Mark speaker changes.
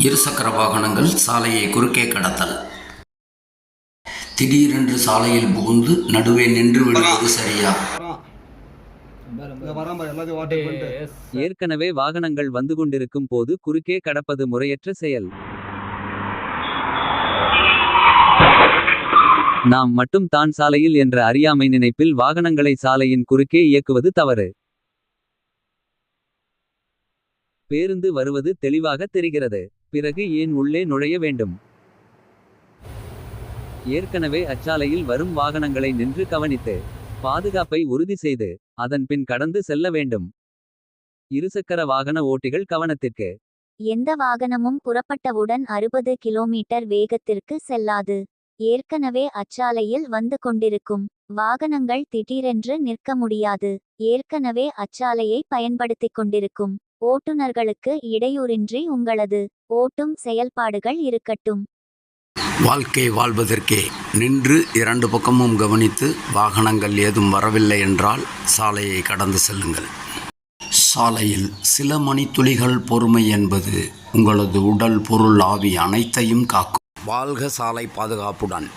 Speaker 1: இருசக்கர வாகனங்கள் சாலையை குறுக்கே கடத்தல். திடீரென்று சாலையில் புகுந்து நடுவே நின்று விடுவது சரியா?
Speaker 2: ஏற்கனவே வாகனங்கள் வந்து கொண்டிருக்கும் போது குறுக்கே கடப்பது முறையற்ற செயல். நாம் மட்டும் தான் சாலையில் என்ற அறியாமை நினைப்பில் வாகனங்களை சாலையின் குறுக்கே இயக்குவது தவறு. பேருந்து வருவது தெளிவாக தெரிகிறது. பிறகு ஏன் உள்ளே நுழைய வேண்டும்? ஏற்கனவே அச்சாலையில் வரும் வாகனங்களை நின்று கவனித்து பாதுகாப்பை உறுதி செய்து அதன் பின் கடந்து செல்ல வேண்டும். இருசக்கர வாகன ஓட்டிகள் கவனத்திற்கு.
Speaker 3: எந்த வாகனமும் புறப்பட்டவுடன் 60 கிலோமீட்டர் வேகத்திற்கு செல்லாது. ஏற்கனவே அச்சாலையில் வந்து கொண்டிருக்கும் வாகனங்கள் திடீரென்று நிற்க முடியாது. ஏற்கனவே அச்சாலையை பயன்படுத்திக் கொண்டிருக்கும் ஓட்டுநர்களுக்கு இடையூறின்றி உங்களது ஓட்டும் செயல்பாடுகள் இருக்கட்டும்.
Speaker 1: வாழ்க்கை வாழ்வதற்கே நின்று இரண்டு பக்கமும் கவனித்து வாகனங்கள் ஏதும் வரவில்லை என்றால் சாலையை கடந்து செல்லுங்கள். சாலையில் சில மணித்துளிகள் பொறுமை என்பது உங்களது உடல், பொருள், ஆவி அனைத்தையும் காக்கும். வாழ்க சாலை பாதுகாப்புடன்.